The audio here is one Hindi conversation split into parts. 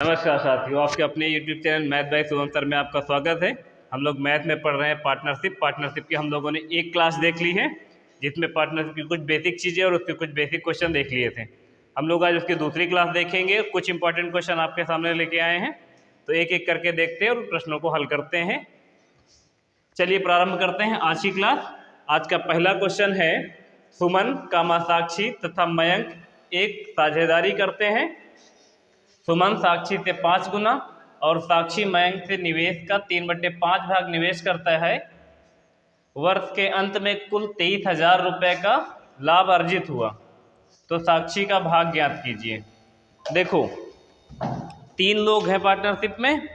नमस्कार साथियों, आपके अपने YouTube channel math bye Shubham sir में आपका स्वागत है। हम लोग मैथ में पढ़ रहे हैं पार्टनरशिप की हम लोगों ने एक क्लास देख ली है, जिसमें पार्टनरशिप की कुछ बेसिक चीज़ें और उसके कुछ बेसिक क्वेश्चन देख लिए थे। हम लोग आज उसकी दूसरी क्लास देखेंगे। कुछ इंपॉर्टेंट क्वेश्चन आपके सामने लेके आए हैं, तो एक एक करके देखते हैं और प्रश्नों को हल करते हैं। चलिए प्रारंभ करते हैं आज की क्लास। आज का पहला क्वेश्चन है, सुमन साक्षी तथा मयंक एक साझेदारी करते हैं। सुमन साक्षी से 5 गुना और साक्षी मयंक से निवेश का 3/5 भाग निवेश करता है। वर्ष के अंत में कुल 23,000 रुपये का लाभ अर्जित हुआ, तो साक्षी का भाग ज्ञात कीजिए। देखो, 3 लोग हैं पार्टनरशिप में।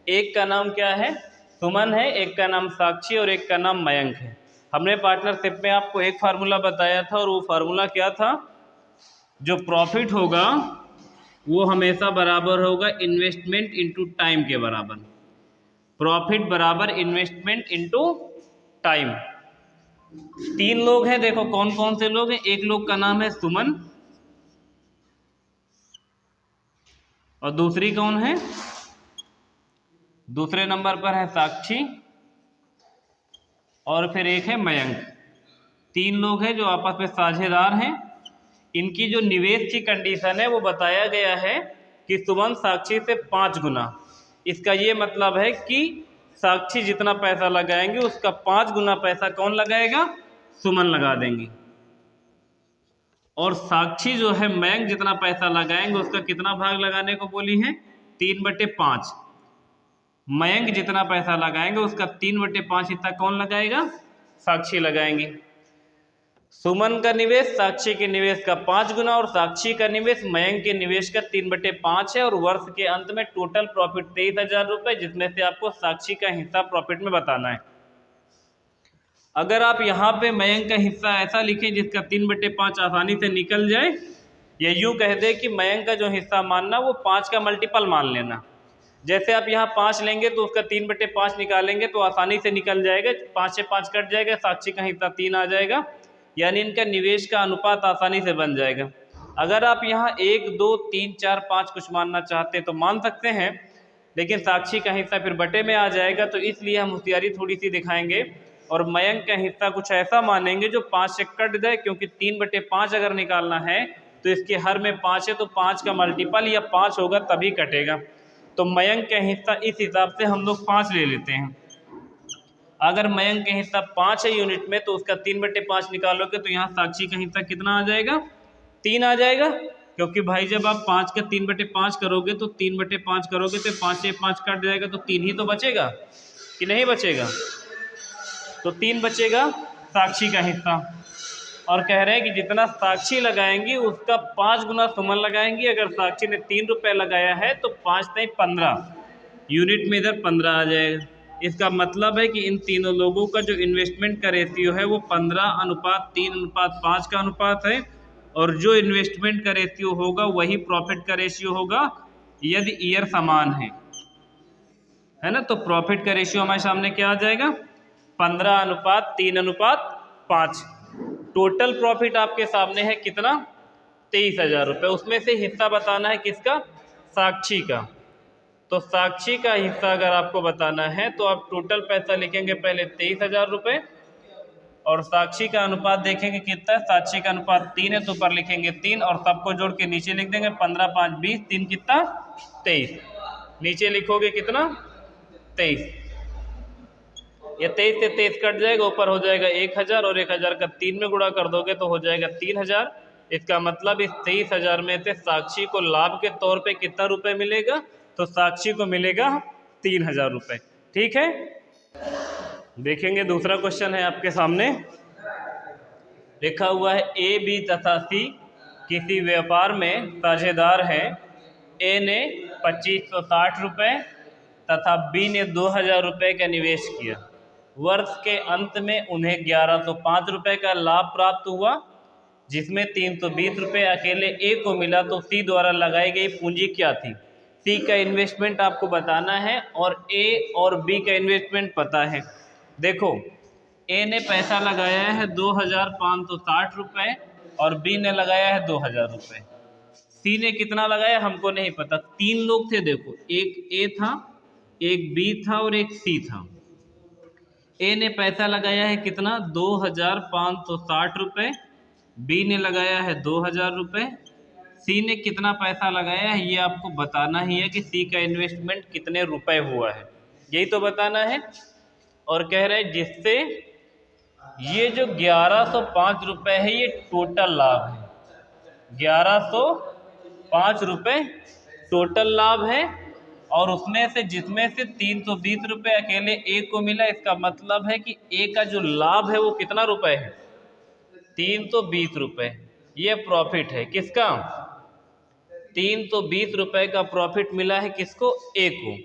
एक का नाम क्या है? सुमन है, एक का नाम साक्षी और एक का नाम मयंक है। हमने पार्टनरशिप में आपको एक फार्मूला बताया था, और वो फार्मूला क्या था? जो प्रॉफिट होगा वो हमेशा बराबर होगा इन्वेस्टमेंट इनटू टाइम के बराबर। प्रॉफिट बराबर इन्वेस्टमेंट इनटू टाइम। 3 लोग हैं, देखो कौन कौन से लोग हैं। एक लोग का नाम है सुमन, और दूसरी कौन है? दूसरे नंबर पर है साक्षी, और फिर एक है मयंक। 3 लोग हैं जो आपस में साझेदार हैं। इनकी जो निवेश की कंडीशन है वो बताया गया है कि सुमन साक्षी से 5 गुना। इसका ये मतलब है कि साक्षी जितना पैसा लगाएंगे उसका 5 गुना पैसा कौन लगाएगा? सुमन लगा देंगी। और साक्षी जो है मयंक जितना पैसा लगाएंगे उसका कितना भाग लगाने को बोली है? 3/5। मयंक जितना पैसा लगाएंगे उसका 3/5 हिस्सा कौन लगाएगा? साक्षी लगाएंगी। सुमन का निवेश साक्षी के निवेश का 5 गुना और साक्षी का निवेश मयंक के निवेश का 3/5 है। और वर्ष के अंत में टोटल प्रॉफिट 23,000 रुपये, जिसमें से आपको साक्षी का हिस्सा प्रॉफिट में बताना है। अगर आप यहाँ पे मयंक का हिस्सा ऐसा लिखें जिसका 3/5 आसानी से निकल जाए, या यूँ कह दे कि मयंक का जो हिस्सा मानना वो 5 का मल्टीपल मान लेना। जैसे आप यहाँ 5 लेंगे तो उसका 3/5 निकालेंगे तो आसानी से निकल जाएगा। 5 से 5 कट जाएगा, साक्षी का हिस्सा 3 आ जाएगा, यानी इनका निवेश का अनुपात आसानी से बन जाएगा। अगर आप यहाँ 1, 2, 3, 4, 5 कुछ मानना चाहते हैं तो मान सकते हैं, लेकिन साक्षी का हिस्सा फिर बटे में आ जाएगा, तो इसलिए हम होशियारी थोड़ी सी दिखाएंगे और मयंक का हिस्सा कुछ ऐसा मानेंगे जो 5 से कट जाए, क्योंकि 3/5 अगर निकालना है तो इसके हर में 5 है, तो 5 का मल्टीपल या 5 होगा तभी कटेगा। तो मयंक का हिस्सा इस हिसाब से हम लोग 5 ले लेते हैं। अगर मयंक का हिस्सा 5 है यूनिट में, तो उसका 3/5 निकालोगे तो यहाँ साक्षी का हिस्सा कितना आ जाएगा? 3 आ जाएगा। क्योंकि भाई जब आप 5 का 3/5 करोगे तो 3/5 करोगे तो 5 से 5 कट जाएगा, तो 3 ही तो बचेगा कि नहीं बचेगा? तो 3 बचेगा साक्षी का हिस्सा। और कह रहे हैं कि जितना साक्षी लगाएंगी उसका 5 गुना सुमन लगाएंगी। अगर साक्षी ने 3 रुपये लगाया है तो 5 नहीं 15 यूनिट में इधर 15 आ जाएगा। इसका मतलब है कि इन तीनों लोगों का जो इन्वेस्टमेंट का रेशियो है वो 15:3:5 का अनुपात है। और जो इन्वेस्टमेंट का रेशियो होगा वही प्रॉफिट का रेशियो होगा, यदि ईयर समान है ना। तो प्रॉफिट का रेशियो हमारे सामने क्या आ जाएगा? 15:3:5। टोटल प्रॉफिट आपके सामने है कितना? 23,000 रुपये। उसमें से हिस्सा बताना है किसका? साक्षी का। तो साक्षी का हिस्सा अगर आपको बताना है तो आप टोटल पैसा लिखेंगे पहले 23,000 रुपये, और साक्षी का अनुपात देखेंगे कितना है। साक्षी का अनुपात 3 है, तो ऊपर लिखेंगे 3 और सबको जोड़ के नीचे लिख देंगे। 15, 5, 20, 3 कितना? 23। नीचे लिखोगे कितना? 23। ये 23 से 23 कट जाएगा, ऊपर हो जाएगा 1,000, और 1,000 का 3 में गुणा कर दोगे तो हो जाएगा 3,000। इसका मतलब इस 23,000 में से साक्षी को लाभ के तौर पे कितना रुपए मिलेगा? तो साक्षी को मिलेगा 3,000 रुपये। ठीक है, देखेंगे दूसरा क्वेश्चन है आपके सामने। लिखा हुआ है ए, बी तथा सी किसी व्यापार में साझेदार हैं। ए ने 2,560 रुपये तथा बी ने 2,000 रुपये का निवेश किया। वर्ष के अंत में उन्हें 1,105 रुपये का लाभ प्राप्त हुआ, जिसमें 320 रुपये अकेले ए को मिला। तो सी द्वारा लगाई गई पूंजी क्या थी? सी का इन्वेस्टमेंट आपको बताना है और ए और बी का इन्वेस्टमेंट पता है। देखो, ए ने पैसा लगाया है 2,560 रुपये और बी ने लगाया है 2,000 रुपये। सी ने कितना लगाया हमको नहीं पता। 3 लोग थे देखो, एक ए था, एक बी था और एक सी था। ए ने पैसा लगाया है कितना 2560 रुपये, बी ने लगाया है 2000 रुपये, सी ने कितना पैसा लगाया है ये आपको बताना ही है कि सी का इन्वेस्टमेंट कितने रुपए हुआ है, यही तो बताना है। और कह रहे हैं जिससे ये जो 1105 रुपये है ये टोटल लाभ है, 1105 रुपये टोटल लाभ है। और उसमें से जिसमें से 320 रुपये अकेले ए को मिला, इसका मतलब है कि ए का जो लाभ है वो कितना रुपए है 320 रुपये। ये प्रॉफिट है किसका 320 रुपये का प्रॉफिट मिला है किसको ए को।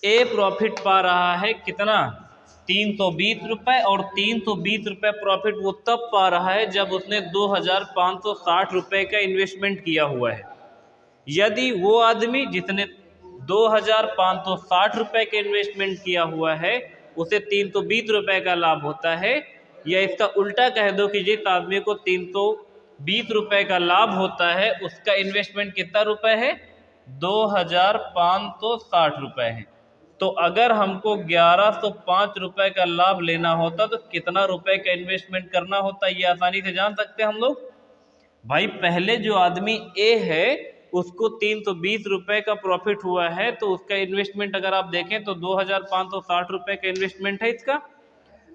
ए प्रॉफिट पा रहा है कितना 320 रुपये, और 320 रुपये प्रॉफिट वो तब पा रहा है जब उसने 2560 रुपये का इन्वेस्टमेंट किया हुआ है। यदि वो आदमी जिसने 2560 रुपये का इन्वेस्टमेंट किया हुआ है उसे 320 रुपये का लाभ होता है, या इसका उल्टा कह दो कि जिस आदमी को 320 रुपये का लाभ होता है उसका इन्वेस्टमेंट कितना रुपए है 2560 रुपये है। तो अगर हमको 1105 रुपये का लाभ लेना होता तो कितना रुपए का इन्वेस्टमेंट करना होता, ये आसानी से जान सकते हैं हम लोग। भाई पहले जो आदमी ए है उसको 320 रुपये का प्रॉफिट हुआ है, तो उसका इन्वेस्टमेंट अगर आप देखें तो 2560 रुपये का इन्वेस्टमेंट है इसका।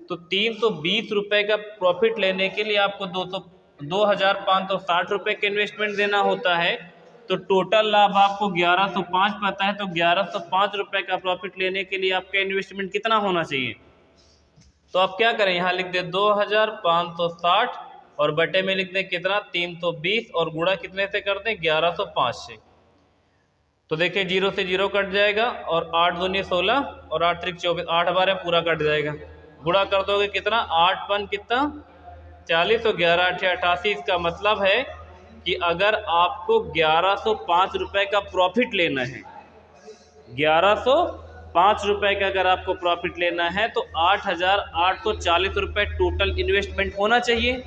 तो 320 रुपये का प्रॉफिट लेने के लिए आपको 2560 रुपये का इन्वेस्टमेंट देना होता है। तो टोटल लाभ आपको 1105 पता है, तो 1105 रुपये का प्रॉफिट लेने के लिए आपका इन्वेस्टमेंट कितना होना चाहिए। तो आप क्या करें, यहाँ लिख दें 2560 और बटे में लिख दें कितना 320 और गुणा कितने से कर दें 1105 से। तो देखिए 0 से 0 कट जाएगा और 8 दूनी 16 और 8 त्रिक 24, 8 बार पूरा कट जाएगा। गुणा कर दोगे कितना 8 पन कितना 40 और 11 8 88। इसका मतलब है कि अगर आपको 1105 रुपये का प्रॉफिट लेना है, 1105 रुपये का अगर आपको प्रॉफिट लेना है तो 8840 रुपये टोटल इन्वेस्टमेंट होना चाहिए।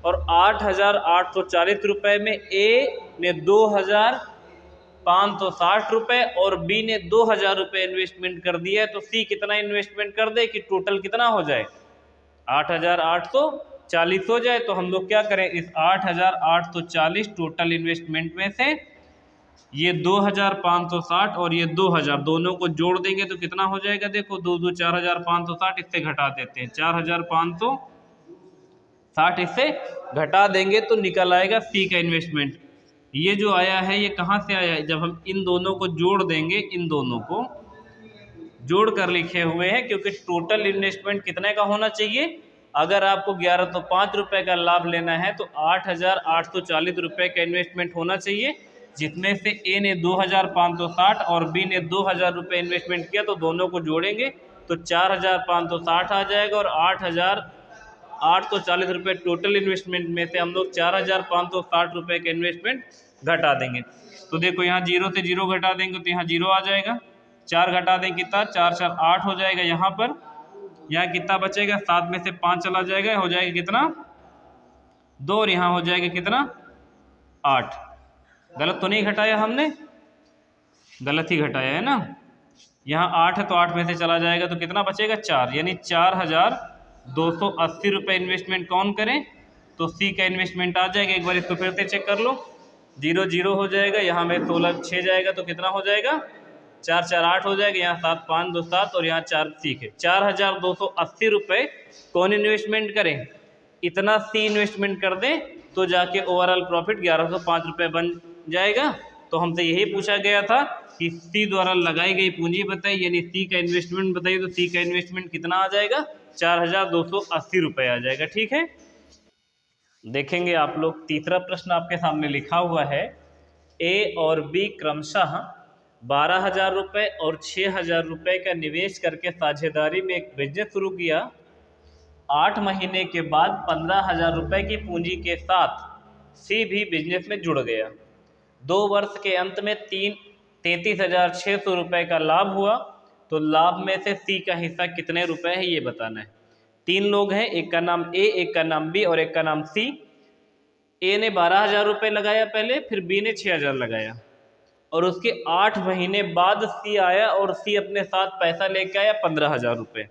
और 8840 रुपये में ए ने 2560 रुपये और बी ने 2000 रुपये इन्वेस्टमेंट कर दिया है। तो सी कितना इन्वेस्टमेंट कर दे कि टोटल कितना हो जाए 8840 हो जाए। तो हम लोग क्या करें, इस 8840 टोटल इन्वेस्टमेंट में से ये 2560 और ये 2000 दोनों को जोड़ देंगे तो कितना हो जाएगा, देखो 2 2 4560, इससे घटा देते हैं 4560, इससे घटा देंगे तो निकल आएगा सी का इन्वेस्टमेंट। ये जो आया है ये कहाँ से आया है, जब हम इन दोनों को जोड़ देंगे, इन दोनों को जोड़ कर लिखे हुए हैं, क्योंकि टोटल इन्वेस्टमेंट कितने का होना चाहिए। अगर आपको 1105 रुपये का लाभ लेना है तो 8840 रुपये का इन्वेस्टमेंट होना चाहिए, जिसमें से ए ने 2560 और बी ने 2000 रुपये इन्वेस्टमेंट किया। तो दोनों को जोड़ेंगे तो 4560 आ जाएगा और 8840 रुपये टोटल इन्वेस्टमेंट में से हम लोग 4560 रुपये का इन्वेस्टमेंट घटा देंगे। तो देखो यहाँ 0 से 0 घटा देंगे तो यहाँ 0 आ जाएगा, 4 घटा देंगे कितना 4 4 8 हो जाएगा। यहाँ पर यहाँ कितना बचेगा, 7 में से 5 चला जाएगा, हो जाएगा कितना 2 और यहाँ हो जाएगा कितना 8। गलत तो नहीं घटाया हमने, गलत ही घटाया है ना। यहाँ 8 है तो 8 में से चला जाएगा तो कितना बचेगा 4, यानी 4280 रुपये इन्वेस्टमेंट कौन करें तो सी का इन्वेस्टमेंट आ जाएगा। एक बार इसको फिर से चेक कर लो, 0 0 हो जाएगा, यहाँ में 16 6 जाएगा तो कितना हो जाएगा 4 4 8 हो जाएगा, यहाँ 7 5 2 7 और यहाँ 4 सी है। 4280 रुपये कौन इन्वेस्टमेंट करें, इतना सी इन्वेस्टमेंट कर दें तो जाके ओवरऑल प्रॉफिट 1105 रुपये बन जाएगा। तो हमसे यही पूछा गया था कि सी द्वारा लगाई गई पूंजी बताइए, यानी सी का इन्वेस्टमेंट बताइए। तो सी का इन्वेस्टमेंट कितना आ जाएगा 4280 रुपये आ जाएगा। ठीक है, देखेंगे आप लोग तीसरा प्रश्न आपके सामने लिखा हुआ है, ए और बी क्रमशः 12,000 रुपये और 6,000 रुपये का निवेश करके साझेदारी में एक बिजनेस शुरू किया। 8 महीने के बाद 15,000 रुपये की पूंजी के साथ सी भी बिजनेस में जुड़ गया। 2 वर्ष के अंत में 33,600 रुपये का लाभ हुआ। तो लाभ में से सी का हिस्सा कितने रुपए है ये बताना है। 3 लोग हैं, एक का नाम ए, एक का नाम बी और एक का नाम सी। ए ने 12,000 रुपये लगाया पहले, फिर बी ने 6,000 लगाया, और उसके 8 महीने बाद सी आया और सी अपने साथ पैसा लेके आया 15,000 रुपये।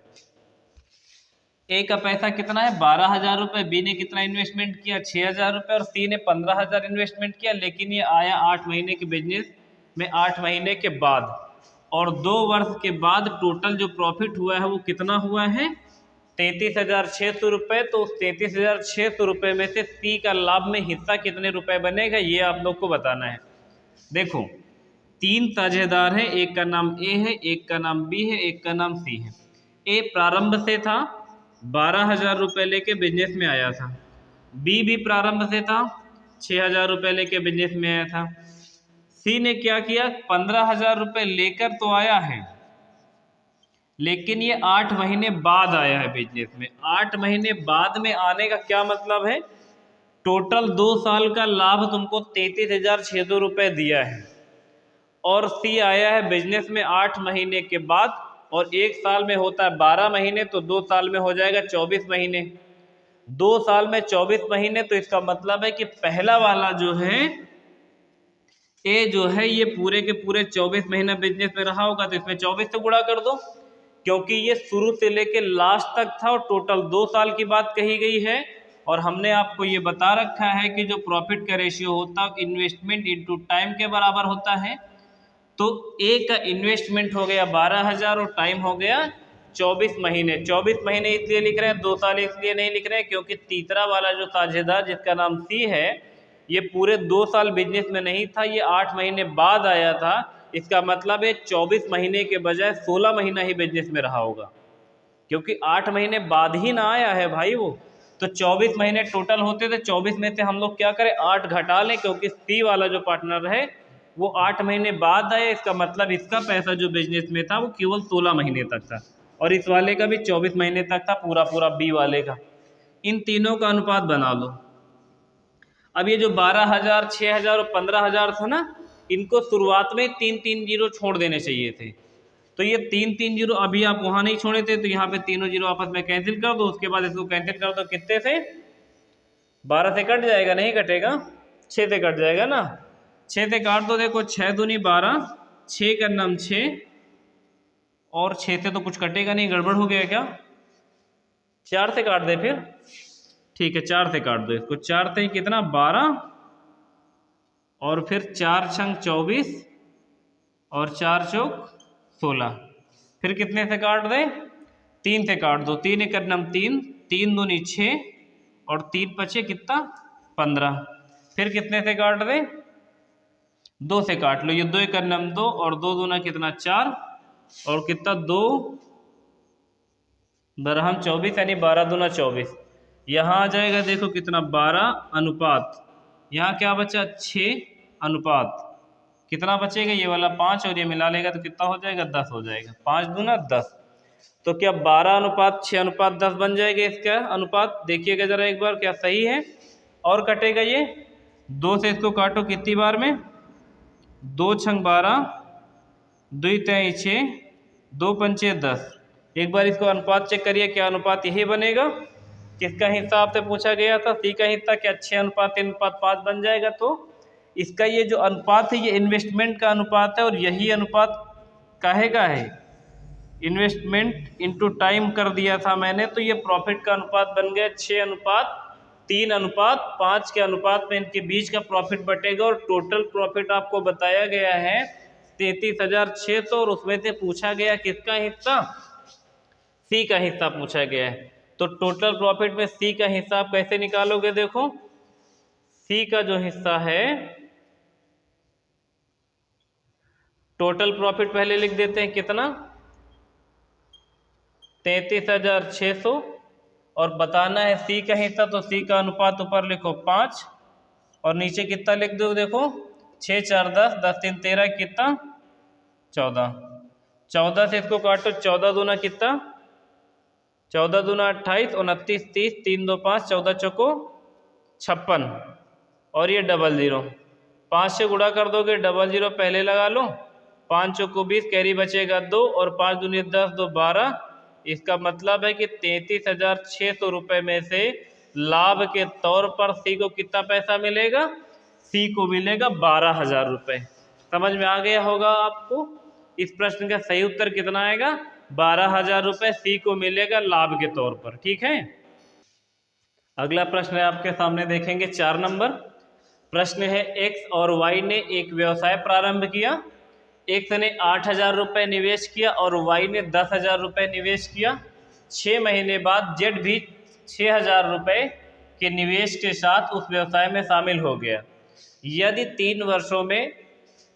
ए का पैसा कितना है 12,000 रुपये, बी ने कितना इन्वेस्टमेंट किया 6,000 रुपये, और सी ने 15,000 इन्वेस्टमेंट किया, लेकिन ये आया 8 महीने के बिजनेस में 8 महीने के बाद, और 2 वर्ष के बाद टोटल जो प्रॉफिट हुआ है वो कितना हुआ है 33,600 रुपये। तो उस 33,600 रुपये में से सी का लाभ में हिस्सा कितने रुपए बनेगा ये आप लोग को बताना है। देखो 3 साझेदार हैं, एक का नाम ए है, एक का नाम बी है, एक का नाम सी है। ए प्रारंभ से था 12,000 रुपये लेके बिजनेस में आया था, बी भी प्रारंभ से था 6,000 रुपये लेके बिजनेस में आया था, सी ने क्या किया 15,000 रुपये लेकर तो आया है, लेकिन ये 8 महीने बाद आया है बिजनेस में। 8 महीने बाद में आने का क्या मतलब है, टोटल 2 साल का लाभ तुमको 33,600 रुपये दिया है, और सी आया है बिजनेस में 8 महीने के बाद, और 1 साल में होता है 12 महीने, तो 2 साल में हो जाएगा 24 महीने। 2 साल में 24 महीने, तो इसका मतलब है कि पहला वाला जो है ए जो है ये पूरे के पूरे 24 महीना बिजनेस में रहा होगा, तो इसमें 24 से गुणा कर दो, क्योंकि ये शुरू से लेके लास्ट तक था और टोटल 2 साल की बात कही गई है। और हमने आपको ये बता रखा है कि जो प्रॉफिट का रेशियो होता है इन्वेस्टमेंट इनटू टाइम के बराबर होता है। तो ए का इन्वेस्टमेंट हो गया 12,000 और टाइम हो गया 24 महीने। 24 महीने इसलिए लिख रहे हैं, 2 साल इसलिए नहीं लिख रहे हैं क्योंकि तीसरा वाला जो साझेदार जिसका नाम सी है ये पूरे 2 साल बिजनेस में नहीं था, ये 8 महीने बाद आया था। इसका मतलब है 24 महीने के बजाय 16 महीना ही बिजनेस में रहा होगा, क्योंकि 8 महीने बाद ही ना आया है भाई वो। तो 24 महीने टोटल होते थे, 24 में से हम लोग क्या करें 8 घटा लें, क्योंकि सी वाला जो पार्टनर है वो 8 महीने बाद आया। इसका मतलब इसका पैसा जो बिजनेस में था वो केवल 16 महीने तक था, और इस वाले का भी 24 महीने तक था पूरा पूरा बी वाले का। इन तीनों का अनुपात बना लो। अब ये जो 12,000, 6,000 और 15,000 था ना, इनको शुरुआत में 3-3 जीरो छोड़ देने चाहिए थे। तो ये 3-3 जीरो अभी आप वहाँ नहीं छोड़े थे, तो यहाँ पे तीनों जीरो आपस में कैंसिल कर दो। उसके बाद इसको कैंसिल कर दो, कितने से 12 से कट जाएगा, नहीं कटेगा 6 से कट जाएगा ना, 6 से काट दो। देखो 6 दूनी 12, 6 का नाम 6, और 6 से तो कुछ कटेगा नहीं, गड़बड़ हो गया क्या, 4 से काट दे फिर, ठीक है 4 से काट दो इसको। 4 से कितना 12, और फिर 4 छंग 24, और 4 चौक 16, फिर कितने से काट दे 3 से काट दो। 3 एक नम 3, 3 दूनी 6, और 3 पचे कितना 15, फिर कितने से काट दे 2 से काट लो। ये 2 एक नम 2, और 2 दूना कितना 4, और कितना 2 बरहम 24, यानी 12 दूना 24। यहाँ आ जाएगा देखो कितना 12 अनुपात, यहाँ क्या बचा 6 अनुपात, कितना बचेगा ये वाला 5, और ये मिला लेगा तो कितना हो जाएगा 10 हो जाएगा। 5 दूना 10, तो क्या 12 अनुपात 6 अनुपात 10 बन जाएगा इसका अनुपात। देखिएगा जरा एक बार क्या सही है, और कटेगा ये 2 से इसको काटो कितनी बार में, 2 छंग 12, 2 तेई 6, 2 पंचे 10। एक बार इसको अनुपात चेक करिए, क्या अनुपात यही बनेगा, किसका हिस्सा आपसे पूछा गया था, सी का हिस्सा, क्या 6 अनुपात 3 अनुपात 5 बन जाएगा। तो इसका ये जो अनुपात है ये इन्वेस्टमेंट का अनुपात है, और यही अनुपात काहे का है, इन्वेस्टमेंट इनटू टाइम कर दिया था मैंने, तो ये प्रॉफिट का अनुपात बन गया 6 अनुपात 3 अनुपात 5 के अनुपात में इनके बीच का प्रॉफिट बटेगा। और टोटल प्रॉफिट आपको बताया गया है 33,600, और उसमें से पूछा गया किसका हिस्सा, सी का हिस्सा पूछा गया है। तो टोटल प्रॉफिट में सी का हिस्सा आप कैसे निकालोगे, देखो सी का जो हिस्सा है, टोटल प्रॉफिट पहले लिख देते हैं कितना 33,600, और बताना है सी का हिस्सा, तो सी का अनुपात ऊपर लिखो 5, और नीचे कितना लिख दो, देखो 6 4 10, 10 3 13, कितना 14, 14 से इसको काटो, 14 दूना कितना 14 दूना 28, 29 30, 3 2 5, 14 चौको 56, और ये डबल जीरो 5 से गुणा कर दोगे, डबल जीरो पहले लगा लो, 5 चौको 20, कैरी बचेगा 2, और 5 दूनी 10, 2 12। इसका मतलब है कि 33,600 रुपये में से लाभ के तौर पर सी को कितना पैसा मिलेगा, सी को मिलेगा 12,000 रुपये। समझ में आ गया होगा आपको। इस प्रश्न का सही उत्तर कितना आएगा, 12,000 रुपये सी को मिलेगा लाभ के तौर पर। ठीक है, अगला प्रश्न है आपके सामने, देखेंगे 4 नंबर प्रश्न है। एक्स और वाई ने एक व्यवसाय प्रारंभ किया। एक्स ने 8,000 रुपये निवेश किया और वाई ने 10,000 रुपये निवेश किया। 6 महीने बाद जेड भी 6,000 रुपये के निवेश के साथ उस व्यवसाय में शामिल हो गया। यदि 3 वर्षों में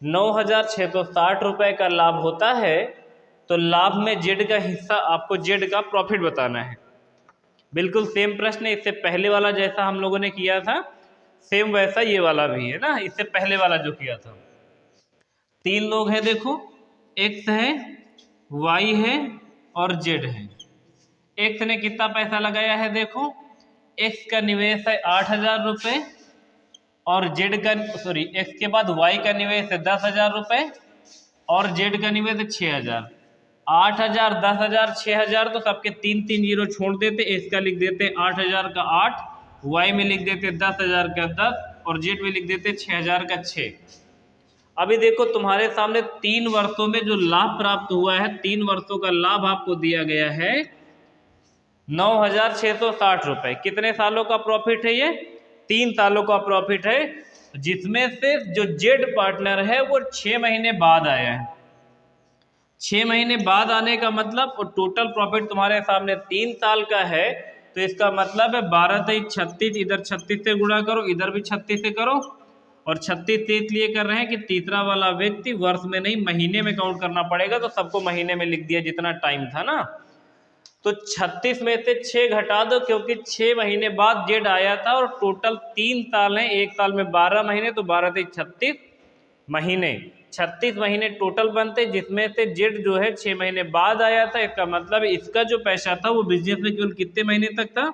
9,660 रुपये का लाभ होता है तो लाभ में जेड का हिस्सा, आपको जेड का प्रॉफिट बताना है। बिल्कुल सेम प्रश्न है, इससे पहले वाला जैसा हम लोगों ने किया था सेम वैसा ये वाला भी है ना, इससे पहले वाला जो किया था। 3 लोग हैं देखो, एक्स है, वाई है और जेड है। एक्स ने कितना पैसा लगाया है, देखो एक्स का निवेश है 8,000 रुपये और जेड का एक्स के बाद वाई का निवेश है 10,000 रुपये और जेड का निवेश है 6,000। 8,000, 10,000, 6,000 तो सबके 3-3 जीरो छोड़ देते, एक्स का लिख देते 8,000 का 8, वाई में लिख देते 10,000 का 10 और जेड में लिख देते 6,000 का 6। अभी देखो तुम्हारे सामने 3 वर्षों में जो लाभ प्राप्त हुआ है, 3 वर्षों का लाभ आपको दिया गया है 9,660 रुपये। कितने सालों का प्रॉफिट है ये, 3 सालों का प्रॉफिट है, जिसमें से जो जेड पार्टनर है वो 6 महीने बाद आया है। 6 महीने बाद आने का मतलब, और टोटल प्रॉफिट तुम्हारे सामने 3 साल का है, तो इसका मतलब है 12 × 36, इधर 36 से गुणा करो, इधर भी 36 से करो, और 36 से इसलिए कर रहे हैं कि तीसरा वाला व्यक्ति वर्ष में नहीं महीने में काउंट करना पड़ेगा, तो सबको महीने में लिख दिया जितना टाइम था ना। तो 36 में से 6 घटा दो, क्योंकि 6 महीने बाद जेड आया था और टोटल 3 साल हैं, 1 साल में 12 महीने, तो 12 से 36 महीने, 36 महीने टोटल बनते, जिसमें से जेड जो है 6 महीने बाद आया था। इसका मतलब इसका जो पैसा था वो बिजनेस में केवल कितने महीने तक था,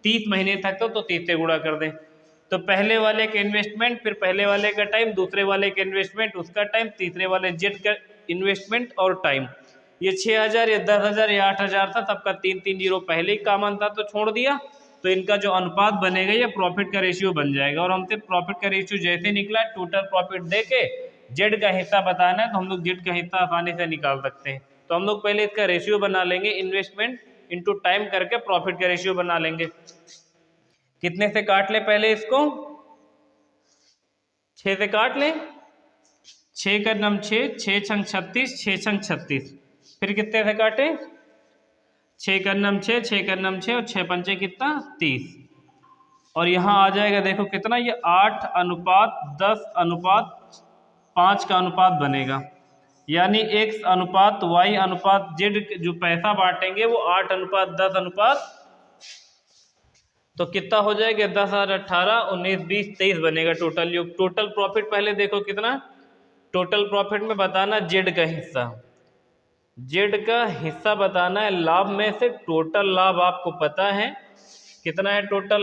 30 महीने तक था, तो 30 से गुणा कर दें। तो पहले वाले का इन्वेस्टमेंट, फिर पहले वाले का टाइम, दूसरे वाले का इन्वेस्टमेंट उसका टाइम, तीसरे वाले जेड का इन्वेस्टमेंट और टाइम। ये 6,000, ये 10,000, ये 8,000 था, सबका 3-3 जीरो पहले ही कॉमन था तो छोड़ दिया। तो इनका जो अनुपात बनेगा ये प्रॉफिट का रेशियो बन जाएगा, और हमसे प्रॉफिट का रेशियो जैसे निकला, टोटल प्रॉफिट दे के जेड का हिस्सा बताना है, तो हम लोग जेड का हिस्सा आसानी से निकाल सकते हैं। तो हम लोग पहले इसका रेशियो बना लेंगे, इन्वेस्टमेंट इंटू टाइम करके प्रॉफिट का रेशियो बना लेंगे। कितने से काट ले, पहले इसको 6 से काट ले, 6 का नम 6, 6 छंग 36, 6 छंग 36, फिर कितने से काटे, 6 का नम 6, 6 का नम 6 और 6 पंचे कितना 30, और यहाँ आ जाएगा देखो कितना, ये 8:10:5 का अनुपात बनेगा, यानी x अनुपात y अनुपात z जो पैसा बांटेंगे वो 8:10:, तो कितना हो जाएगा 10, 18, 19, 20, 23 बनेगा टोटल योग। टोटल प्रॉफिट पहले देखो कितना, टोटल प्रॉफिट में बताना जेड का हिस्सा, जेड का हिस्सा बताना है लाभ में से। टोटल लाभ आपको पता है कितना है, टोटल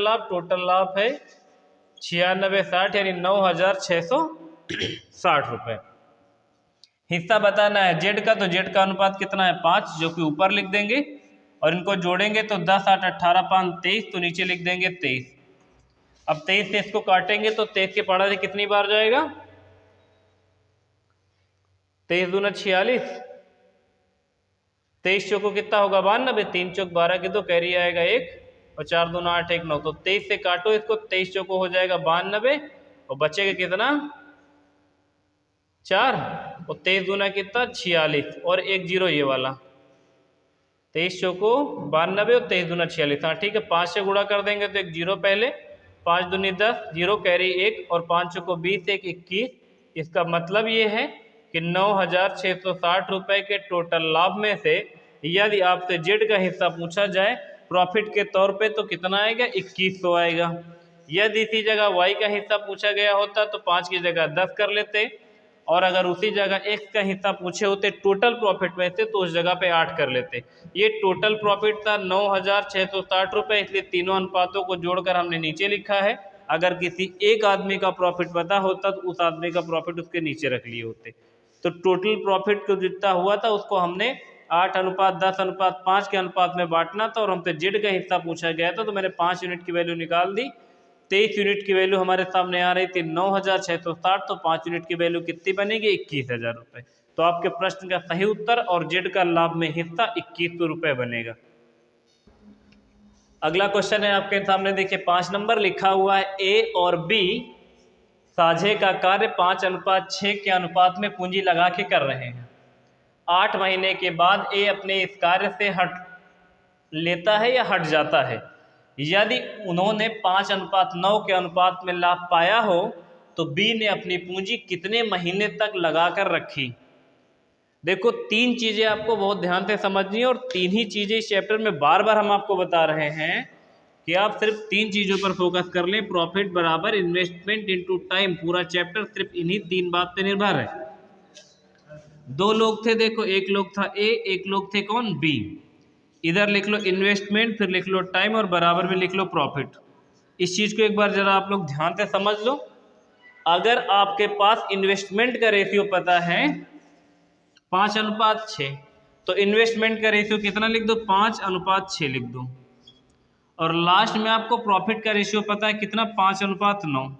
लाभ है 9660, यानी 9,660 रुपये। हिस्सा बताना है जेड का, तो जेड का अनुपात कितना है 5, जो कि ऊपर लिख देंगे, और इनको जोड़ेंगे तो 10, 8, 18, 5, 23, तो नीचे लिख देंगे 23। अब 23 से इसको काटेंगे तो 23 के पढ़ा से कितनी बार जाएगा, 23 दूना 46, 23 चौको कितना होगा 92, 3 चौक 12 की तो कैरी आएगा 1, और 4 दूना 8, 1 9, तो 23 से काटो इसको, 23 चौको हो जाएगा 92, और बचेगा कितना 4, और 23 दूना कितना 46, और 1 जीरो ये वाला, 23 चौको 92 और 23 दूना 46। हाँ ठीक है, 5 से गुणा कर देंगे तो 1 जीरो पहले, 5 दूनी 10, जीरो कैरी 1, और 5 चौको 20, 1 21। इसका मतलब ये है कि 9,660 रुपये के टोटल लाभ में से यदि आपसे जेड का हिस्सा पूछा जाए प्रॉफिट के तौर पे तो कितना आएगा 2100 आएगा। यदि इसी जगह वाई का हिस्सा पूछा गया होता तो 5 की जगह 10 कर लेते, और अगर उसी जगह एक्स का हिस्सा पूछे होते टोटल प्रॉफिट में से तो उस जगह पे 8 कर लेते। ये टोटल प्रॉफिट था 9,660 रुपये, इसलिए तीनों अनुपातों को जोड़कर हमने नीचे लिखा है। अगर किसी एक आदमी का प्रॉफिट पता होता तो उस आदमी का प्रॉफिट उसके नीचे रख लिए होते। तो टोटल प्रॉफिट को जितना हुआ था उसको हमने 8:10:5 के अनुपात में बांटना था और हमसे जेड का हिस्सा पूछा गया था, तो मैंने 5 यूनिट की वैल्यू निकाल दी। 23 यूनिट की वैल्यू हमारे सामने आ रही थी 9,660, तो 5 यूनिट की वैल्यू कितनी बनेगी? 21,000 रुपये। तो आपके प्रश्न का सही उत्तर और जेड का लाभ में हिस्सा 2100 रुपये बनेगा। अगला क्वेश्चन है आपके सामने, देखिए 5 नंबर लिखा हुआ है, ए और बी साझे का कार्य 5:6 के अनुपात में पूंजी लगा के कर रहे हैं। 8 महीने के बाद ए अपने इस कार्य से हट लेता है या हट जाता है। यदि उन्होंने 5:9 के अनुपात में लाभ पाया हो तो बी ने अपनी पूंजी कितने महीने तक लगाकर रखी। देखो 3 चीज़ें आपको बहुत ध्यान से समझनी है और 3 ही चीज़ें इस चैप्टर में बार बार हम आपको बता रहे हैं कि आप सिर्फ 3 चीज़ों पर फोकस कर लें। प्रॉफिट बराबर इन्वेस्टमेंट इनटू टाइम, पूरा चैप्टर सिर्फ इन्हीं 3 बात पे निर्भर है। 2 लोग थे, देखो एक लोग था ए, एक लोग थे कौन? बी। इधर लिख लो इन्वेस्टमेंट, फिर लिख लो टाइम और बराबर में लिख लो प्रॉफिट। इस चीज़ को एक बार ज़रा आप लोग ध्यान से समझ लो। अगर आपके पास इन्वेस्टमेंट का रेशियो पता है 5:6, तो इन्वेस्टमेंट का रेशियो कितना लिख दो? 5:6 लिख दो। और लास्ट में आपको प्रॉफिट का रेशियो पता है कितना? 5:9।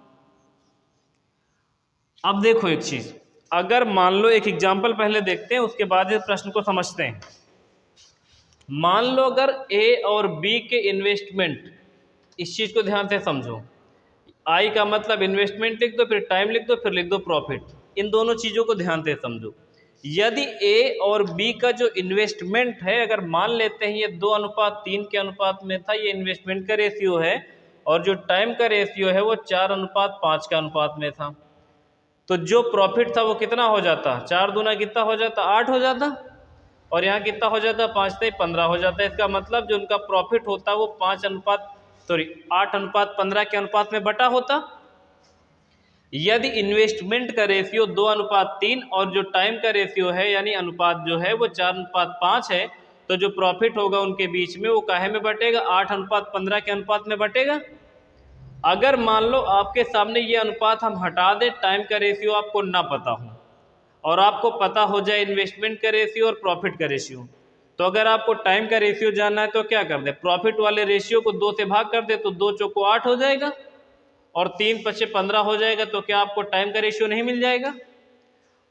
अब देखो एक चीज़, अगर मान लो एक एग्जाम्पल पहले देखते हैं, उसके बाद इस प्रश्न को समझते हैं। मान लो अगर ए और बी के इन्वेस्टमेंट, इस चीज़ को ध्यान से समझो, आई का मतलब इन्वेस्टमेंट लिख दो, फिर टाइम लिख दो, फिर लिख दो प्रॉफिट। इन दोनों चीज़ों को ध्यान से समझो। यदि ए और बी का जो इन्वेस्टमेंट है, अगर मान लेते हैं ये 2:3 के अनुपात में था, ये इन्वेस्टमेंट का रेशियो है, और जो टाइम का रेशियो है वो 4:5 के अनुपात में था, तो जो प्रॉफिट था वो कितना हो जाता? 4 दूना कितना हो जाता? 8 हो जाता। और यहाँ कितना हो जाता? 5 से 15 हो जाता है। इसका मतलब जो उनका प्रॉफिट होता वो 8:15 के अनुपात में बटा होता। यदि इन्वेस्टमेंट का रेशियो 2:3 और जो टाइम का रेशियो है यानी अनुपात जो है वो 4:5 है, तो जो प्रॉफिट होगा उनके बीच में वो काहे में बटेगा? 8:15 के अनुपात में बटेगा। अगर मान लो आपके सामने ये अनुपात हम हटा दें, टाइम का रेशियो आपको ना पता हो और आपको पता हो जाए इन्वेस्टमेंट का रेशियो और प्रॉफिट का रेशियो, तो अगर आपको टाइम का रेशियो जानना है तो क्या कर दे? प्रॉफिट वाले रेशियो को 2 से भाग कर दे, तो 2 चौको 8 हो जाएगा और 3 पचे 15 हो जाएगा। तो क्या आपको टाइम का रेशियो नहीं मिल जाएगा?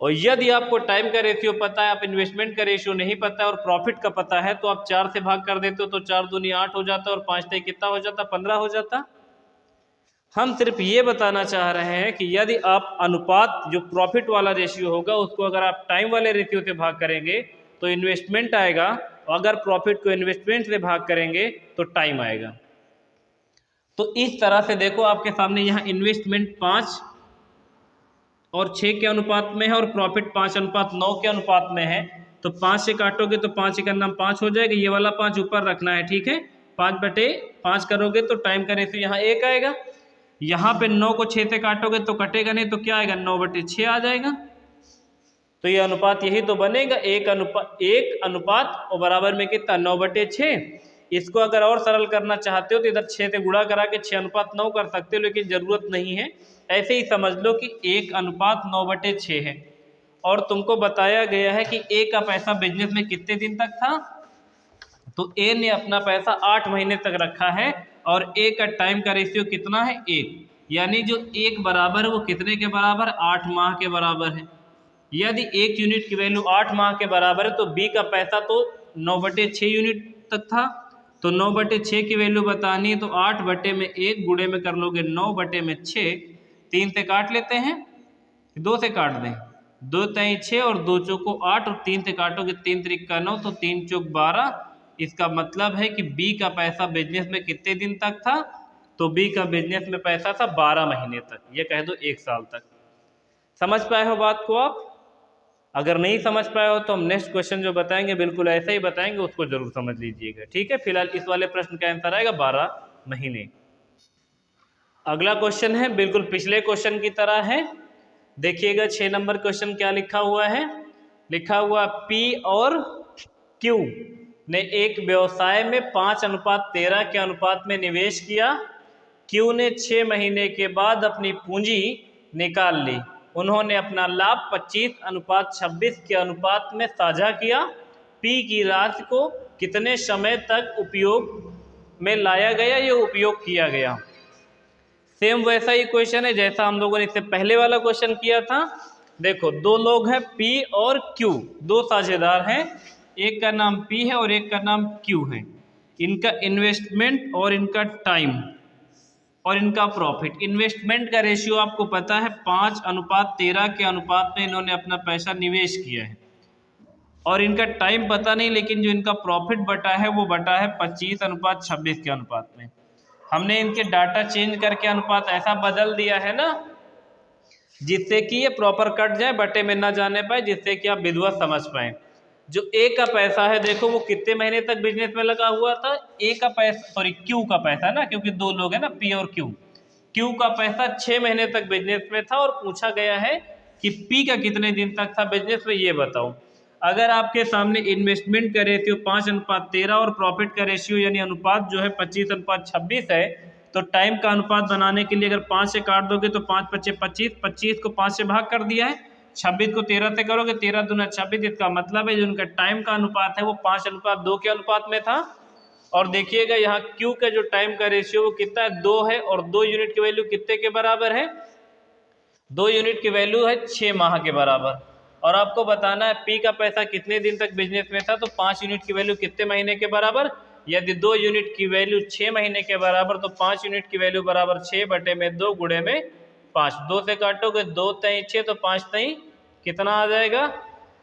और यदि आपको टाइम का रेशियो पता है, आप इन्वेस्टमेंट का रेशियो नहीं पता है और प्रॉफिट का पता है, तो आप 4 से भाग कर देते हो, तो 4 दूनी 8 हो जाता और 5 से कितना हो जाता? 15 हो जाता। हम सिर्फ ये बताना चाह रहे हैं कि यदि आप अनुपात जो प्रॉफिट वाला रेशियो होगा उसको अगर आप टाइम वाले रेशियो से भाग करेंगे तो इन्वेस्टमेंट आएगा, और अगर प्रॉफिट को इन्वेस्टमेंट से भाग करेंगे तो टाइम आएगा। तो इस तरह से देखो आपके सामने यहाँ इन्वेस्टमेंट 5 और 6 के अनुपात में है और प्रॉफिट 5:9 के अनुपात में है। तो 5 से काटोगे तो 5 एक नाम 5 हो जाएगा, ये वाला 5 ऊपर रखना है, ठीक है। 5/5 करोगे तो टाइम का रेशियो यहाँ 1 आएगा। यहाँ पे 9 को 6 से काटोगे तो कटेगा नहीं, तो क्या आएगा? 9/6 आ जाएगा। तो ये अनुपात यही तो बनेगा, 1 अनुपात और बराबर में कितना? 9/6। इसको अगर और सरल करना चाहते हो तो इधर 6 से गुणा करा के 6:9 कर सकते हो, लेकिन ज़रूरत नहीं है। ऐसे ही समझ लो कि 1:9/6 है और तुमको बताया गया है कि ए का पैसा बिजनेस में कितने दिन तक था, तो ए ने अपना पैसा 8 महीने तक रखा है और ए का टाइम का रेशियो कितना है? 1, यानी जो 1 बराबर है वो कितने के बराबर? 8 माह के बराबर है। यदि 1 यूनिट की वैल्यू 8 माह के बराबर है तो बी का पैसा तो 9/6 यूनिट तक था, तो 9/6 की वैल्यू बतानी है, तो 8/1 गुणे में कर लोगे 9/6, 3 से काट लेते हैं, 2 से काट दें, 2 3 6 और 2 चौको 8 और 3 से काटोगे 3 3 का 9, तो 3 चौक 12। इसका मतलब है कि बी का पैसा बिजनेस में कितने दिन तक था? तो बी का बिजनेस में पैसा था 12 महीने तक, ये कह दो 1 साल तक। समझ पाए हो बात को आप? अगर नहीं समझ पाए हो तो हम नेक्स्ट क्वेश्चन जो बताएंगे बिल्कुल ऐसा ही बताएंगे, उसको जरूर समझ लीजिएगा, ठीक है। फिलहाल इस वाले प्रश्न का आंसर आएगा 12 महीने। अगला क्वेश्चन है बिल्कुल पिछले क्वेश्चन की तरह है, देखिएगा 6 नंबर क्वेश्चन क्या लिखा हुआ है। लिखा हुआ पी और क्यू ने एक व्यवसाय में 5:13 के अनुपात में निवेश किया। क्यू ने 6 महीने के बाद अपनी पूंजी निकाल ली। उन्होंने अपना लाभ 25:26 के अनुपात में साझा किया। पी की राशि को कितने समय तक उपयोग में लाया गया या उपयोग किया गया। सेम वैसा ही क्वेश्चन है जैसा हम लोगों ने इससे पहले वाला क्वेश्चन किया था। देखो दो लोग हैं पी और क्यू, दो साझेदार हैं, एक का नाम पी है और एक का नाम क्यू है। इनका इन्वेस्टमेंट और इनका टाइम और इनका प्रॉफिट। इन्वेस्टमेंट का रेशियो आपको पता है 5:13 के अनुपात में इन्होंने अपना पैसा निवेश किया है, और इनका टाइम पता नहीं, लेकिन जो इनका प्रॉफिट बटा है वो बटा है 25:26 के अनुपात में। हमने इनके डाटा चेंज करके अनुपात ऐसा बदल दिया है ना, जिससे कि ये प्रॉपर कट जाए, बटे में ना जाने पाए, जिससे कि आप विधिवत समझ पाए। जो ए का पैसा है देखो वो कितने महीने तक बिजनेस में लगा हुआ था। ए का पैसा, सॉरी क्यू का पैसा ना, क्योंकि दो लोग हैं ना पी और क्यू। क्यू का पैसा 6 महीने तक बिजनेस में था, और पूछा गया है कि पी का कितने दिन तक था बिजनेस में, ये बताओ। अगर आपके सामने इन्वेस्टमेंट का रेशियो 5:13 और प्रॉफिट का रेशियो यानी अनुपात जो है 25:26 है, तो टाइम का अनुपात बनाने के लिए अगर 5 से काट दोगे तो 5×5 = 25, 25 को 5 से भाग कर दिया है, 26 को 13 से करोगे, 13×2 = 26। इसका मतलब है जो उनका टाइम का अनुपात है वो 5:2 के अनुपात में था। और देखिएगा यहाँ क्यू का जो टाइम का रेशियो वो कितना है, 2 है, और 2 यूनिट की वैल्यू कितने के बराबर है, 2 यूनिट की वैल्यू है 6 माह के बराबर। और आपको बताना है पी का पैसा कितने दिन तक बिजनेस में था, तो 5 यूनिट की वैल्यू कितने महीने के बराबर। यदि 2 यूनिट की वैल्यू 6 महीने के बराबर, तो 5 यूनिट की वैल्यू बराबर 6/2 गुणे में 5। 2 से काटोगे 2 × 6 तो 5 × कितना आ जाएगा,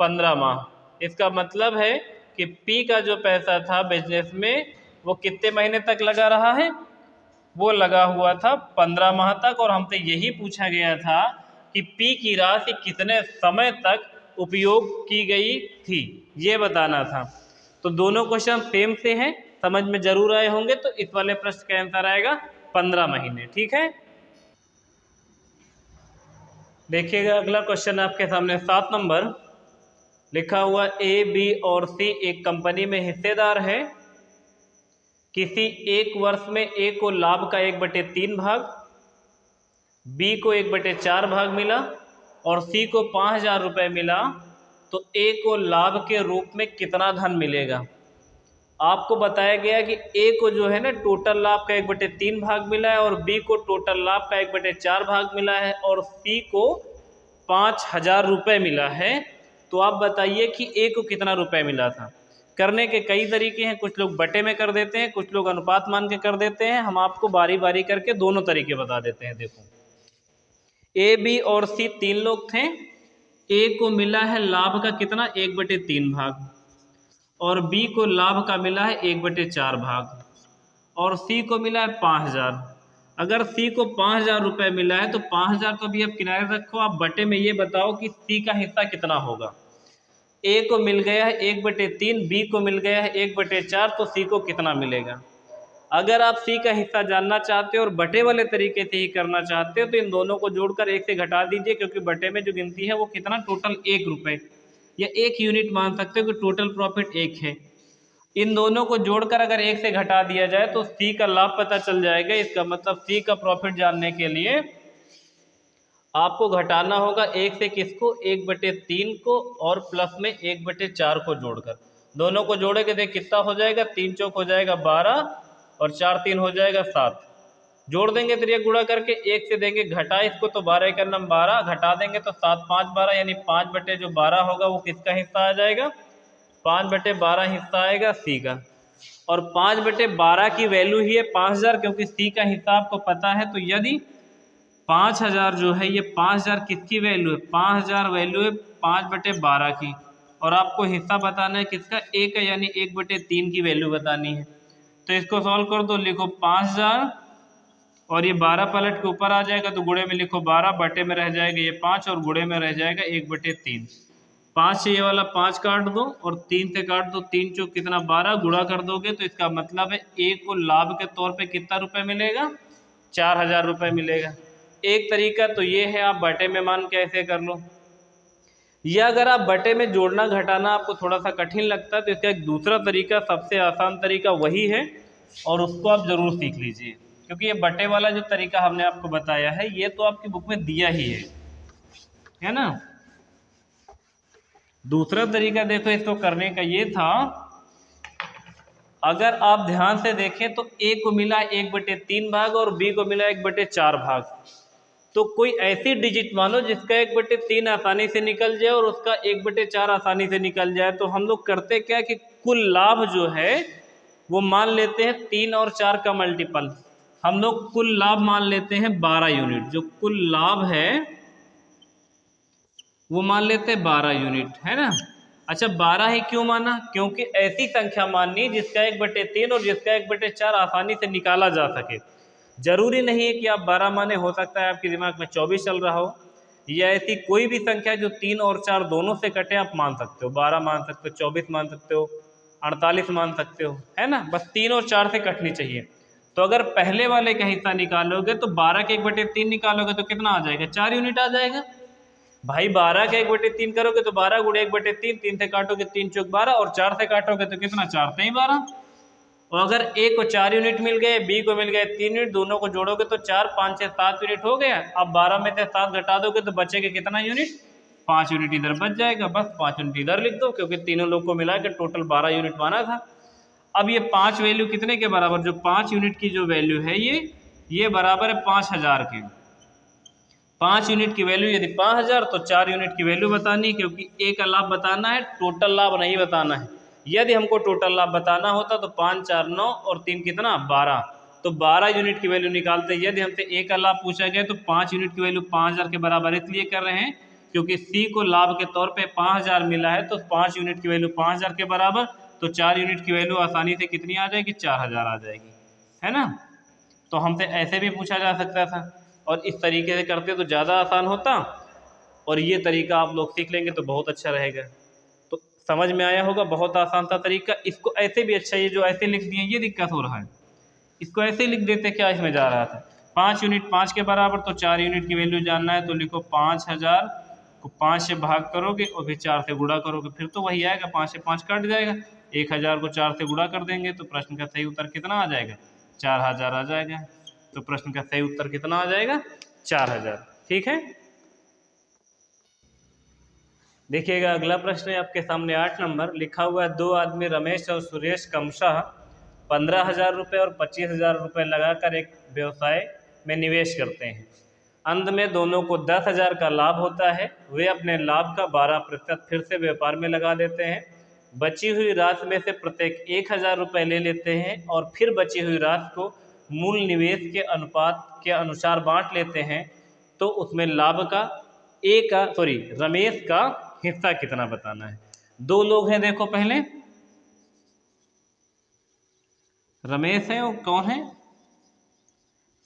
15 माह। इसका मतलब है कि पी का जो पैसा था बिजनेस में वो कितने महीने तक लगा रहा है, वो लगा हुआ था 15 माह तक। और हमसे यही पूछा गया था कि पी की राशि कितने समय तक उपयोग की गई थी, ये बताना था। तो दोनों क्वेश्चन सेम से हैं, समझ में जरूर आए होंगे। तो इस वाले प्रश्न का आंसर आएगा 15 महीने। ठीक है, देखिएगा अगला क्वेश्चन आपके सामने 7 नंबर लिखा हुआ, ए बी और सी एक कंपनी में हिस्सेदार है। किसी एक वर्ष में ए को लाभ का 1/3 भाग, बी को 1/4 भाग मिला और सी को 5,000 रुपये मिला, तो ए को लाभ के रूप में कितना धन मिलेगा। आपको बताया गया कि ए को जो है ना टोटल लाभ का 1/3 भाग मिला है, और बी को टोटल लाभ का 1/4 भाग मिला है, और सी को 5,000 रुपये मिला है। तो आप बताइए कि ए को कितना रुपए मिला था। करने के कई तरीके हैं, कुछ लोग बटे में कर देते हैं, कुछ लोग अनुपात मान के कर देते हैं। हम आपको बारी बारी करके दोनों तरीके बता देते हैं। देखो ए बी और सी 3 लोग थे। ए को मिला है लाभ का कितना, 1/3 भाग, और बी को लाभ का मिला है 1/4 भाग, और सी को मिला है 5,000। अगर सी को 5,000 रुपये मिला है तो 5,000 को भी आप किनारे रखो, आप बटे में ये बताओ कि सी का हिस्सा कितना होगा। ए को मिल गया है 1/3, बी को मिल गया है 1/4, तो सी को कितना मिलेगा। अगर आप सी का हिस्सा जानना चाहते हो और बटे वाले तरीके से ही करना चाहते हो, तो इन दोनों को जोड़कर 1 से घटा दीजिए, क्योंकि बटे में जो गिनती है वो कितना, टोटल 1 रुपये या 1 यूनिट मान सकते हो कि टोटल प्रॉफिट 1 है। इन दोनों को जोड़कर अगर 1 से घटा दिया जाए तो सी का लाभ पता चल जाएगा। इसका मतलब सी का प्रॉफिट जानने के लिए आपको घटाना होगा 1 से किसको, 1/3 को, और प्लस में 1/4 को जोड़कर। दोनों को जोड़ेंगे देख कितना हो जाएगा, 3 चौक हो जाएगा 12, और 4 3 हो जाएगा 7। जोड़ देंगे तो ये गुणा करके 1 से देंगे घटा इसको, तो 12 का नाम 12, घटा देंगे तो 7 5 12, यानी 5/12 होगा वो किसका हिस्सा आ जाएगा, 5/12 हिस्सा आएगा सी का। और 5/12 की वैल्यू ही है 5,000, क्योंकि सी का हिस्सा आपको पता है। तो यदि 5,000 जो है ये 5,000 किसकी वैल्यू है, 5,000 वैल्यू है 5/12 की, और आपको हिस्सा बताना है किसका, ए का, यानी 1/3 की वैल्यू बतानी है। तो इसको सॉल्व कर दो, लिखो 5,000 और ये 12 पलट के ऊपर आ जाएगा, तो गुणे में लिखो 12, बटे में रह जाएगा ये 5, और गुणे में रह जाएगा 1/3। 5 से ये वाला 5 काट दो और 3 से काट दो, 3 चौक कितना 12, गुणा कर दोगे तो इसका मतलब है ए को लाभ के तौर पे कितना रुपए मिलेगा, 4,000 रुपये मिलेगा। एक तरीका तो ये है, आप बटे में मान के ऐसे कर लो। या अगर आप बटे में जोड़ना घटाना आपको थोड़ा सा कठिन लगता है, तो इसका एक दूसरा तरीका, सबसे आसान तरीका वही है, और उसको आप ज़रूर सीख लीजिए, क्योंकि ये बटे वाला जो तरीका हमने आपको बताया है ये तो आपकी बुक में दिया ही है ना। दूसरा तरीका देखो इसको करने का ये था, अगर आप ध्यान से देखें तो ए को मिला 1/3 भाग और बी को मिला 1/4 भाग, तो कोई ऐसी डिजिट मानो जिसका 1/3 आसानी से निकल जाए और उसका 1/4 आसानी से निकल जाए। तो हम लोग करते क्या कि कुल लाभ जो है वो मान लेते हैं 3 और 4 का मल्टीपल, हम लोग कुल लाभ मान लेते हैं 12 यूनिट। जो कुल लाभ है वो मान लेते हैं 12 यूनिट, है ना। अच्छा 12 ही क्यों माना, क्योंकि ऐसी संख्या माननी जिसका 1/3 और जिसका 1/4 आसानी से निकाला जा सके। जरूरी नहीं है कि आप 12 माने, हो सकता है आपके दिमाग में 24 चल रहा हो, या ऐसी कोई भी संख्या जो 3 और 4 दोनों से कटे आप मान सकते हो। 12 मान सकते हो, 24 मान सकते हो, 48 मान सकते हो, है ना। बस 3 और 4 से कटनी चाहिए। तो अगर पहले वाले का हिस्सा निकालोगे तो 12 के 1/3 निकालोगे तो कितना आ जाएगा, 4 यूनिट आ जाएगा। भाई 12 का 1/3 करोगे तो 12 गुणे 1/3, 3 से काटोगे 3 चौक 12 और 4 से काटोगे तो कितना, 4 3 12। और अगर ए को 4 यूनिट मिल गए, बी को मिल गए 3 यूनिट, दोनों को जोड़ोगे तो 4 5 6 7 यूनिट हो गया। अब 12 में से 7 घटा दोगे तो बचेगा कितना यूनिट, 5 यूनिट इधर बच जाएगा। बस 5 यूनिट इधर लिख दो, क्योंकि तीनों लोग को मिला के टोटल 12 यूनिट माना था। अब ये 5 वैल्यू कितने के बराबर, जो 5 यूनिट की जो वैल्यू है ये बराबर है 5000 के। 5 यूनिट की वैल्यू यदि 5000 तो 4 यूनिट की वैल्यू बतानी, क्योंकि ए का लाभ बताना है, टोटल लाभ नहीं बताना है। यदि हमको टोटल लाभ बताना होता तो 5 4 9 और 3 कितना 12, तो 12 यूनिट की वैल्यू निकालते। यदि हमसे ए का लाभ पूछा गया तो 5 यूनिट की वैल्यू 5000 के बराबर इसलिए कर रहे हैं क्योंकि सी को लाभ के तौर पे 5000 मिला है, तो 5 यूनिट की वैल्यू 5000 के बराबर, तो 4 यूनिट की वैल्यू आसानी से कितनी आ जाएगी, 4000 आ जाएगी, है ना। तो हमसे ऐसे भी पूछा जा सकता था, और इस तरीके से करते तो ज़्यादा आसान होता, और ये तरीका आप लोग सीख लेंगे तो बहुत अच्छा रहेगा। तो समझ में आया होगा, बहुत आसान था तरीका। इसको ऐसे भी अच्छा, ये जो ऐसे लिख दिए ये दिक्कत हो रहा है, इसको ऐसे लिख देते, क्या इसमें जा रहा था। 5 यूनिट 5 के बराबर, तो 4 यूनिट की वैल्यू जानना है तो लिखो 5000 को 5 से भाग करोगे और फिर 4 से गुणा करोगे, फिर तो वही आएगा, 5 से 5 कट जाएगा। 1000 को 4 से गुणा कर देंगे तो प्रश्न का सही उत्तर कितना आ जाएगा, 4000 आ जाएगा। तो प्रश्न का सही उत्तर कितना आ जाएगा, 4000। ठीक है, देखिएगा अगला प्रश्न है आपके सामने 8 नंबर लिखा हुआ है। 2 आदमी रमेश और सुरेश क्रमशः 15,000 रुपये और 25,000 रुपये लगाकर एक व्यवसाय में निवेश करते हैं। अंत में दोनों को 10,000 का लाभ होता है। वे अपने लाभ का 12% फिर से व्यापार में लगा देते हैं। बची हुई राशि में से प्रत्येक 1,000 रुपये ले लेते हैं और फिर बची हुई राशि को मूल निवेश के अनुपात के अनुसार बांट लेते हैं। तो उसमें लाभ का रमेश का हिस्सा कितना बताना है। 2 लोग हैं, देखो पहले रमेश है और कौन है,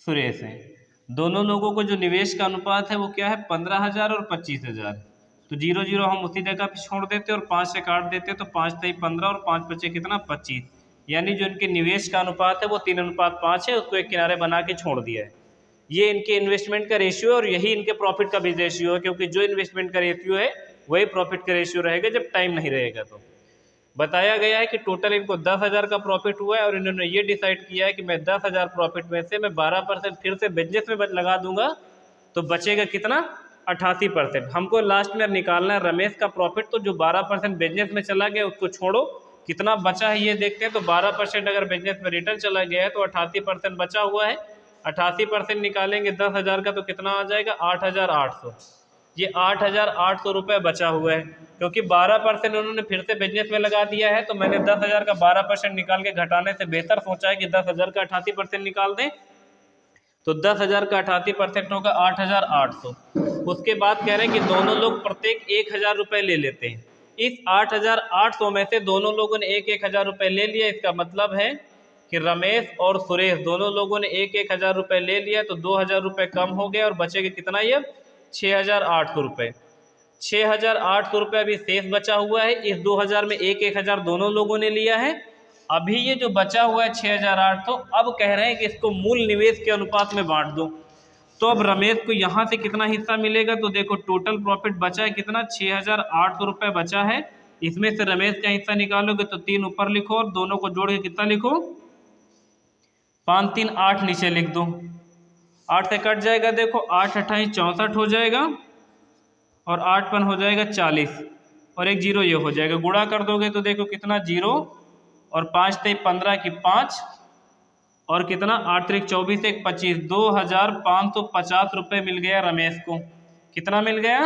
सुरेश है। दोनों लोगों को जो निवेश का अनुपात है वो क्या है, 15,000 और 25,000। तो 0 0 हम उसी जगह पे छोड़ देते और 5 से काट देते, तो 5 3 15 और 5 बचे कितना 25। यानी जो इनके निवेश का अनुपात है वो 3:5 है, उसको एक किनारे बना के छोड़ दिया है। ये इनके इन्वेस्टमेंट का रेशियो है और यही इनके प्रॉफिट का भी रेशियो है, क्योंकि जो इन्वेस्टमेंट का रेशियो है वही प्रॉफिट का रेशियो रहेगा जब टाइम नहीं रहेगा। तो बताया गया है कि टोटल इनको 10,000 का प्रॉफिट हुआ है और इन्होंने ये डिसाइड किया है कि मैं 10,000 प्रॉफिट में से मैं 12% फिर से बिजनेस में लगा दूंगा, तो बचेगा कितना 88%। हमको लास्ट में निकालना है रमेश का प्रॉफिट। तो जो 12% बिजनेस में चला गया उसको छोड़ो, कितना बचा है ये देखते हैं। तो 12% अगर बिजनेस में रिटर्न चला गया है तो 88% बचा हुआ है। 88% निकालेंगे 10,000 का तो कितना आ जाएगा 8,800। ये 8,800 रुपये बचा हुआ है, क्योंकि 12% उन्होंने फिर से बिजनेस में लगा दिया है। तो मैंने 10,000 का 12% निकाल के घटाने से बेहतर सोचा है कि 10,000 का 88% निकाल दें। तो 10,000 का 88% होगा 8,800। उसके बाद कह रहे हैं कि दोनों लोग प्रत्येक 1,000 रुपये ले लेते हैं। इस 8,800 में से दोनों लोगों ने 1,000 रुपये ले लिया। इसका मतलब है कि रमेश और सुरेश दोनों लोगों ने 1,000 रुपये ले लिया, तो 2,000 रुपये कम हो गए और बचेगा कितना, ये 6,800 रुपये। 6,800 रुपये अभी शेष बचा हुआ है। इस 2,000 में 1,000 दोनों लोगों ने लिया है। अभी ये जो बचा हुआ है 6,800, अब कह रहे हैं कि इसको मूल निवेश के अनुपात में बांट दो। तो अब रमेश को यहाँ से कितना हिस्सा मिलेगा, तो देखो टोटल प्रॉफिट बचा है कितना 6,800 रुपये बचा है। इसमें से रमेश का हिस्सा निकालोगे तो 3 ऊपर लिखो और दोनों को जोड़ के कितना लिखो 5 3 8 नीचे लिख दो। 8 से कट जाएगा, देखो 8 28 64 हो जाएगा और 8 पन हो जाएगा 40। और एक जीरो ये हो जाएगा, गुणा कर दोगे तो देखो कितना, 0 और 5 × 15 की 5 और कितना 8 × 24 एक 25, 2550 रुपये मिल गया रमेश को। कितना मिल गया?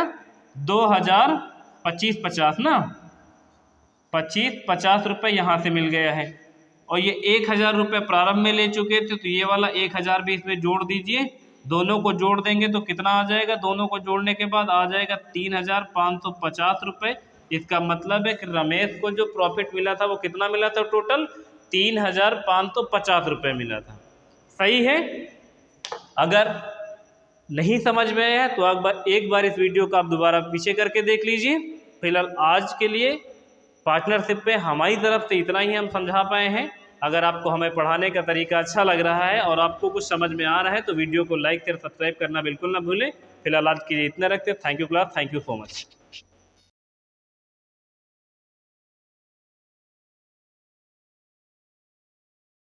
2025 50 ना, 2550 रुपये यहाँ से मिल गया है। और ये 1000 रुपये प्रारंभ में ले चुके थे, तो ये वाला 1000 भी इसमें जोड़ दीजिए। दोनों को जोड़ देंगे तो कितना आ जाएगा? दोनों को जोड़ने के बाद आ जाएगा 3550 रुपये। इसका मतलब है कि रमेश को जो प्रॉफिट मिला था वो कितना मिला था? टोटल 3550 रुपये मिला था। सही है। अगर नहीं समझ में आया तो एक बार इस वीडियो को आप दोबारा पीछे करके देख लीजिए। फिलहाल आज के लिए पार्टनरशिप पे हमारी तरफ से इतना ही हम समझा पाए हैं। अगर आपको हमें पढ़ाने का तरीका अच्छा लग रहा है और आपको कुछ समझ में आ रहा है तो वीडियो को लाइक और सब्सक्राइब करना बिल्कुल ना भूलें। फिलहाल आज के लिए इतना रखते हैं। Thank you class, thank you so much.